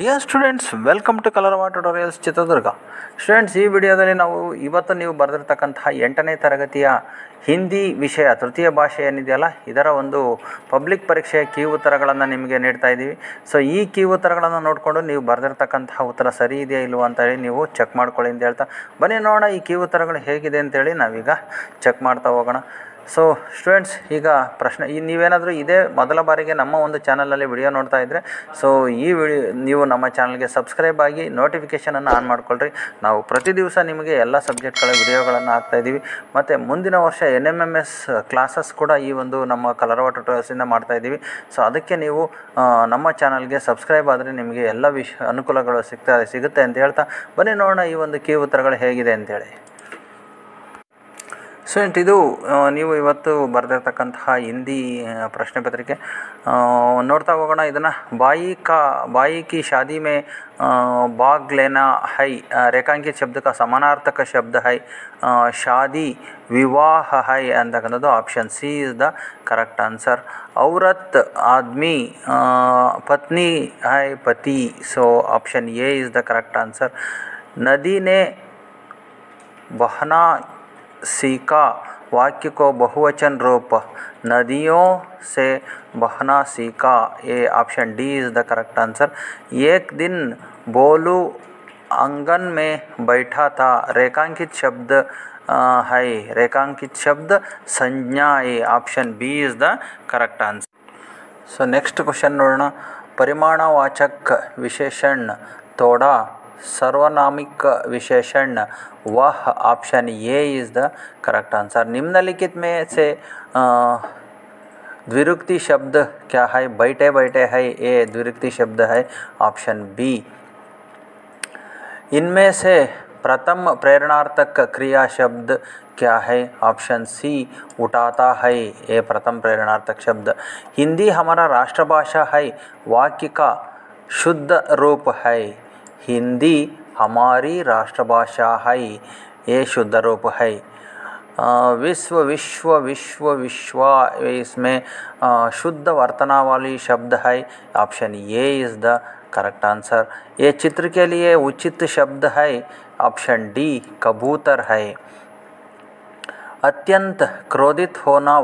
Dear students, welcome to ಕಲರವ tutorials Chitradurga. Students, ಈ ವಿಡಿಯೋದಲ್ಲಿ ನಾವು ಇವತ್ತು ನೀವು ಬರೆದಿರ್ತಕ್ಕಂತಹ 8ನೇ ತರಗತಿಯ ಹಿಂದಿ ವಿಷಯ ತೃತೀಯ ಭಾಷೆ ಏನಿದೆಯಲ್ಲ, ಇದರ ಒಂದು ಪಬ್ಲಿಕ್ ಪರೀಕ್ಷೆಯ ಕೀ ಉತ್ತರಗಳನ್ನು ನಿಮಗೆ ನೀಡ್ತಾ ಇದ್ದೀವಿ. ಸೊ ಈ ಕೀ ಉತ್ತರಗಳನ್ನು ನೋಡಿಕೊಂಡು ನೀವು ಬರೆದಿರ್ತಕ್ಕಂತಹ ಉತ್ತರ ಸರಿ ಇದೆಯಾ ಇಲ್ವಾ ಅಂತೇಳಿ ನೀವು ಚೆಕ್ ಮಾಡ್ಕೊಳ್ಳಿ ಅಂತ ಹೇಳ್ತಾ ಬನ್ನಿ ನೋಡೋಣ ಈ ಕೀ ಉತ್ತರಗಳು ಹೇಗಿದೆ ಅಂತೇಳಿ ನಾವೀಗ ಚೆಕ್ ಮಾಡ್ತಾ ಹೋಗೋಣ. ಸೊ ಸ್ಟೂಡೆಂಟ್ಸ್, ಈಗ ಪ್ರಶ್ನೆ ನೀವೇನಾದರೂ ಇದೇ ಮೊದಲ ಬಾರಿಗೆ ನಮ್ಮ ಒಂದು ಚಾನಲಲ್ಲಿ ವಿಡಿಯೋ ನೋಡ್ತಾ ಇದ್ದರೆ ಸೊ ಈ ನೀವು ನಮ್ಮ ಚಾನಲ್ಗೆ ಸಬ್ಸ್ಕ್ರೈಬ್ ಆಗಿ ನೋಟಿಫಿಕೇಷನನ್ನು ಆನ್ ಮಾಡ್ಕೊಳ್ರಿ. ನಾವು ಪ್ರತಿ ದಿವಸ ನಿಮಗೆ ಎಲ್ಲ ಸಬ್ಜೆಕ್ಟ್ಗಳ ವಿಡಿಯೋಗಳನ್ನು ಹಾಕ್ತಾಯಿದ್ದೀವಿ. ಮತ್ತು ಮುಂದಿನ ವರ್ಷ NMMS ಕ್ಲಾಸಸ್ ಕೂಡ ಈ ಒಂದು ನಮ್ಮ ಕಲರವ ಟ್ಯುಟೋರಿಯಲ್ಸಿಂದ ಮಾಡ್ತಾಯಿದ್ದೀವಿ. ಸೊ ಅದಕ್ಕೆ ನೀವು ನಮ್ಮ ಚಾನಲ್ಗೆ ಸಬ್ಸ್ಕ್ರೈಬ್ ಆದರೆ ನಿಮಗೆ ಎಲ್ಲ ಅನುಕೂಲಗಳು ಸಿಗುತ್ತೆ ಅಂತ ಹೇಳ್ತಾ ಬನ್ನಿ ನೋಡೋಣ ಈ ಒಂದು ಕೀ ಉತ್ತರಗಳು ಹೇಗಿದೆ ಅಂತೇಳಿ. ಸ್ಟೂಡೆಂಟ್, ಇದು ನೀವು ಇವತ್ತು ಬರೆದಿರ್ತಕ್ಕಂತಹ ಹಿಂದಿ ಪ್ರಶ್ನೆ ಪತ್ರಿಕೆ ನೋಡ್ತಾ ಹೋಗೋಣ. ಇದನ್ನು बाई की शादी में भाग लेना है ರೇಖಾಂಕಿತ ಶಬ್ದ ಸಮಾನಾರ್ಥಕ ಶಬ್ದ है शादी विवाह है ಅಂತಕ್ಕಂಥದ್ದು option C is the correct answer. औरत आदमी पत्नी है पति, so option A is the correct answer. नदी ने बहना सीखा वाक्य को बहुवचन रूप नदियों से बहना सीखा, ये option D is the correct answer. एक दिन बोलू आंगन में बैठा था रेखांकित शब्द है रेखांकित शब्द संज्ञा, ये option B is the correct answer. So next question नोडोಣ. परिमाणवाचक विशेषण तोड़ा सर्वनामिक विशेषण वह, option A is the correct answer. निम्नलिखित में से द्विरुक्ति शब्द क्या है? बैठे बैठे है, ये द्विरुक्ति शब्द है, ऑप्शन बी. इनमें से प्रथम प्रेरणार्थक क्रिया शब्द क्या है? ऑप्शन सी उठाता है, ये प्रथम प्रेरणार्थक शब्द. हिंदी हमारा राष्ट्रभाषा है वाक्य का शुद्ध रूप है. हिंदी हमारी राष्ट्रभाषा है, ये शुद्ध रूप है. विश्व विश्व विश्व विश्व, इसमें शुद्ध वर्तनावली शब्द है, option A is the correct answer. ये चित्र के लिए उचित शब्द है, ऑप्शन डी कबूतर है. अत्यंत क्रोधित होना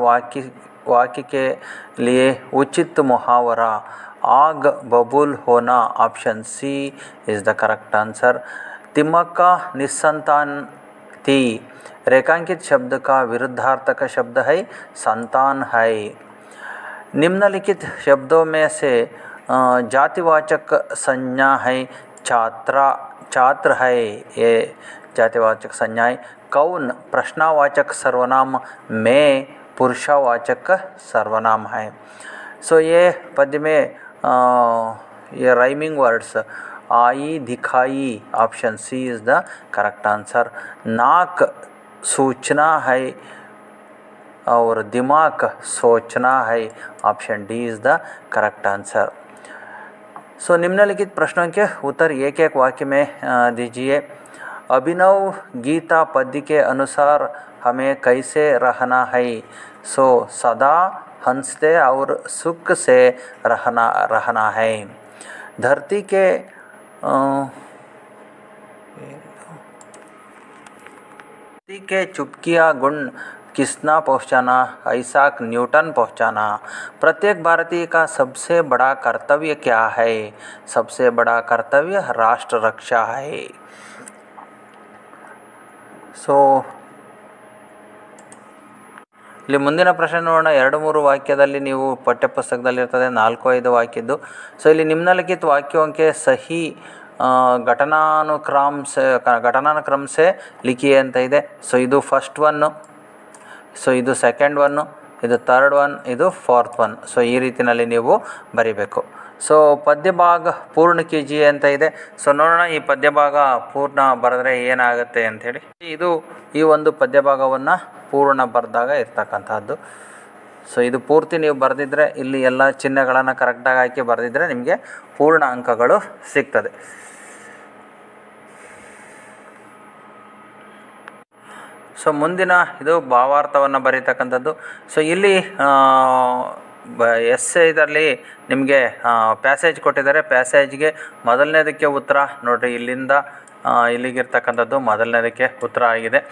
वाक्य के लिए उचित मुहावरा आग बबूल होना, option C is the correct answer. Timmakka निस्संतान थी रेखांकित शब्द का विरुद्धार्थक शब्द है संतान है. निम्नलिखित शब्दों में से जातिवाचक संज्ञा है छात्र है, ये जातिवाचक संज्ञा है. कौन प्रश्नवाचक सर्वनाम में पुरुषवाचक सर्वनाम है. सो ये पद्य में ये राइमिंग वर्ड्स आई दिखाई, option C is the correct answer. नाक सूचना है और दिमाग सोचना है, option D is the correct answer. So निम्नलिखित प्रश्नों के उत्तर एक एक वाक्य में दीजिए. अभिनव गीता पद्य के अनुसार हमें कैसे रहना है? सो सदा हंसते और सुख से रहना है. धरती के चुपकिया गुण किसना पहुँचाना? आइज़ैक न्यूटन पहुँचाना. प्रत्येक भारतीय का सबसे बड़ा कर्तव्य क्या है? सबसे बड़ा कर्तव्य राष्ट्र रक्षा है. सो ಇಲ್ಲಿ ಮುಂದಿನ ಪ್ರಶ್ನೆ ನೋಡೋಣ. 2-3 ವಾಕ್ಯದಲ್ಲಿ ನೀವು ಪಠ್ಯಪುಸ್ತಕದಲ್ಲಿರ್ತದೆ 4-5 ವಾಕ್ಯದ್ದು. ಸೊ ಇಲ್ಲಿ ನಿಮ್ನಲಿಖಿತ वाक्यों के सही घटनानुक्रम से लिखिए ಅಂತ ಇದೆ. ಸೊ ಇದು ಫಸ್ಟ್ ಒನ್ನು, ಸೊ ಇದು ಸೆಕೆಂಡ್ ಒನ್ನು, ಇದು ಥರ್ಡ್ ಒನ್, ಇದು ಫೋರ್ತ್ ಒನ್. ಸೊ ಈ ರೀತಿಯಲ್ಲಿ ನೀವು ಬರಿಬೇಕು. ಸೊ ಪದ್ಯಭಾಗ ಪೂರ್ಣ ಕೀಜಿಯೆ ಅಂತ ಇದೆ. ಸೊ ನೋಡೋಣ ಈ ಪದ್ಯಭಾಗ ಪೂರ್ಣ ಬರೆದ್ರೆ ಏನಾಗುತ್ತೆ ಅಂಥೇಳಿ. ಇದು ಈ ಒಂದು ಪದ್ಯಭಾಗವನ್ನು ಪೂರ್ಣ ಬರೆದಾಗ ಇರ್ತಕ್ಕಂಥದ್ದು. ಸೊ ಇದು ಪೂರ್ತಿ ನೀವು ಬರೆದಿದ್ದರೆ ಇಲ್ಲಿ ಎಲ್ಲ ಚಿಹ್ನೆಗಳನ್ನು ಕರೆಕ್ಟಾಗಿ ಹಾಕಿ ಬರೆದಿದ್ದರೆ ನಿಮಗೆ ಪೂರ್ಣ ಅಂಕಗಳು ಸಿಗ್ತದೆ. ಸೊ ಮುಂದಿನ ಇದು ಭಾವಾರ್ಥವನ್ನು ಬರೀತಕ್ಕಂಥದ್ದು. ಸೊ ಇಲ್ಲಿ ಎಸ್ಸೆ ಇದರಲ್ಲಿ ನಿಮಗೆ ಪ್ಯಾಸೇಜ್ ಕೊಟ್ಟಿದ್ದಾರೆ. ಪ್ಯಾಸೇಜ್ಗೆ ಮೊದಲನೇದಕ್ಕೆ ಉತ್ತರ ನೋಡಿರಿ, ಇಲ್ಲಿಂದ ಇಲ್ಲಿಗಿರ್ತಕ್ಕಂಥದ್ದು ಮೊದಲನೇದಕ್ಕೆ ಉತ್ತರ ಆಗಿದೆ.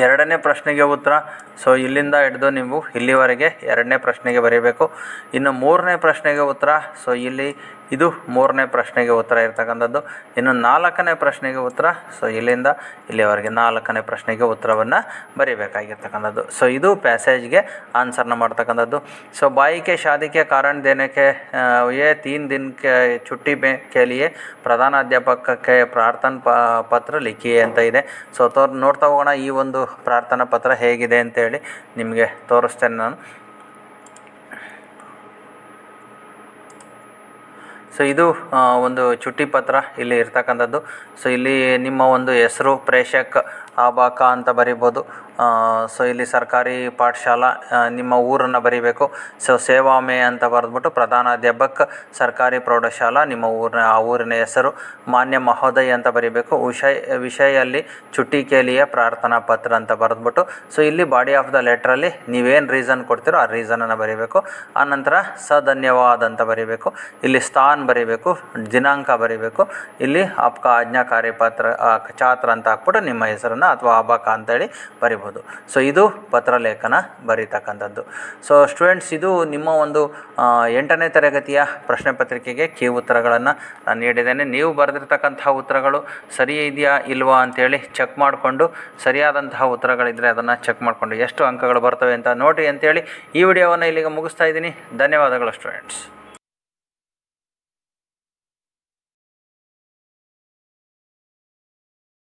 ಎರಡನೇ ಪ್ರಶ್ನೆಗೆ ಉತ್ತರ, ಸೊ ಇಲ್ಲಿಂದ ಹಿಡಿದು ನೀವು ಇಲ್ಲಿವರೆಗೆ ಎರಡನೇ ಪ್ರಶ್ನೆಗೆ ಬರೀಬೇಕು. ಇನ್ನು ಮೂರನೇ ಪ್ರಶ್ನೆಗೆ ಉತ್ತರ, ಸೊ ಇದು ಮೂರನೇ ಪ್ರಶ್ನೆಗೆ ಉತ್ತರ ಇರ್ತಕ್ಕಂಥದ್ದು. ಇನ್ನು ನಾಲ್ಕನೇ ಪ್ರಶ್ನೆಗೆ ಉತ್ತರ, ಸೊ ಇಲ್ಲಿಂದ ಇಲ್ಲಿವರೆಗೆ ನಾಲ್ಕನೇ ಪ್ರಶ್ನೆಗೆ ಉತ್ತರವನ್ನು ಬರೀಬೇಕಾಗಿರ್ತಕ್ಕಂಥದ್ದು. ಸೊ ಇದು ಪ್ಯಾಸೇಜ್ಗೆ ಆನ್ಸರ್ನ ಮಾಡ್ತಕ್ಕಂಥದ್ದು. ಸೊ ಬಾಯಿ ಕೆ ಶಾದಿ ಕೆ ಕಾರಣ ದೇನೆ ಕೆ ये 3 दिन के छुट्टी के लिए ಪ್ರಧಾನಾಧ್ಯಾಪಕಕ್ಕೆ ಪ್ರಾರ್ಥನಾ ಪತ್ರ ಲಿಖಿಯೇ ಅಂತ ಇದೆ. ಸೊ ನೋಡ್ತಾ ಹೋಗೋಣ ಈ ಒಂದು ಪ್ರಾರ್ಥನಾ ಪತ್ರ ಹೇಗಿದೆ ಅಂತೇಳಿ ನಿಮಗೆ ತೋರಿಸ್ತೇನೆ ನಾನು. ಸೊ ಇದು ಒಂದು ಚುಟ್ಟಿ ಪತ್ರ ಇಲ್ಲಿ ಇರ್ತಕ್ಕಂಥದ್ದು. ಸೊ ಇಲ್ಲಿ ನಿಮ್ಮ ಒಂದು ಹೆಸರು ಪ್ರೇಷಕ್ ಆಬಾಕ ಅಂತ ಬರಿಬೋದು. ಸೊ ಇಲ್ಲಿ ಸರ್ಕಾರಿ ಪಾಠಶಾಲಾ ನಿಮ್ಮ ಊರನ್ನು ಬರೀಬೇಕು. ಸೊ ಸೇವಾಮೆ ಅಂತ ಬರೆದ್ಬಿಟ್ಟು ಪ್ರಧಾನಾಧ್ಯಾಪಕ ಸರ್ಕಾರಿ ಪ್ರೌಢಶಾಲಾ ನಿಮ್ಮ ಊರಿನ ಹೆಸರು. ಮಾನ್ಯ ಮಹೋದಯ ಅಂತ ಬರೀಬೇಕು. ವಿಷಯಲ್ಲಿ ಚುಟ್ಟಿ ಕೇಲಿಯ ಪ್ರಾರ್ಥನಾ ಪತ್ರ ಅಂತ ಬರೆದ್ಬಿಟ್ಟು, ಸೊ ಇಲ್ಲಿ ಬಾಡಿ ಆಫ್ ದ ಲೆಟ್ರಲ್ಲಿ ನೀವೇನು ರೀಸನ್ ಕೊಡ್ತೀರೋ ಆ ರೀಸನನ್ನು ಬರೀಬೇಕು. ಆನಂತರ ಧನ್ಯವಾದ ಅಂತ ಬರೀಬೇಕು. ಇಲ್ಲಿ ಸ್ಥಾನ ಬರೀಬೇಕು, ದಿನಾಂಕ ಬರೀಬೇಕು. ಇಲ್ಲಿ ಆಪ್ಕ ಆಜ್ಞಾಕಾರಿ ಪತ್ರ ಛಾತ್ರ ಅಂತ ಹಾಕ್ಬಿಟ್ಟು ನಿಮ್ಮ ಹೆಸರನ್ನು ಅಥವಾ ಆಬಾಕ ಅಂತೇಳಿ ಬರಿಬೋದು. ಸೊ ಇದು ಪತ್ರಲೇಖನ ಬರೀತಕ್ಕಂಥದ್ದು. ಸೊ ಸ್ಟೂಡೆಂಟ್ಸ್, ಇದು ನಿಮ್ಮ ಒಂದು 8ನೇ ತರಗತಿಯ ಪ್ರಶ್ನೆ ಪತ್ರಿಕೆಗೆ ಕೀ ಉತ್ತರಗಳನ್ನು ನೀಡಿದ್ದೇನೆ. ನೀವು ಬರೆದಿರ್ತಕ್ಕಂತಹ ಉತ್ತರಗಳು ಸರಿ ಇದೆಯಾ ಇಲ್ವಾ ಅಂತೇಳಿ ಚೆಕ್ ಮಾಡಿಕೊಂಡು, ಸರಿಯಾದಂತಹ ಉತ್ತರಗಳಿದ್ದರೆ ಅದನ್ನು ಚೆಕ್ ಮಾಡಿಕೊಂಡು ಎಷ್ಟು ಅಂಕಗಳು ಬರ್ತವೆ ಅಂತ ನೋಡಿ ಅಂತೇಳಿ ಈ ವಿಡಿಯೋವನ್ನು ಇಲ್ಲಿಗೆ ಮುಗಿಸ್ತಾ ಇದ್ದೀನಿ. ಧನ್ಯವಾದಗಳು ಸ್ಟೂಡೆಂಟ್ಸ್.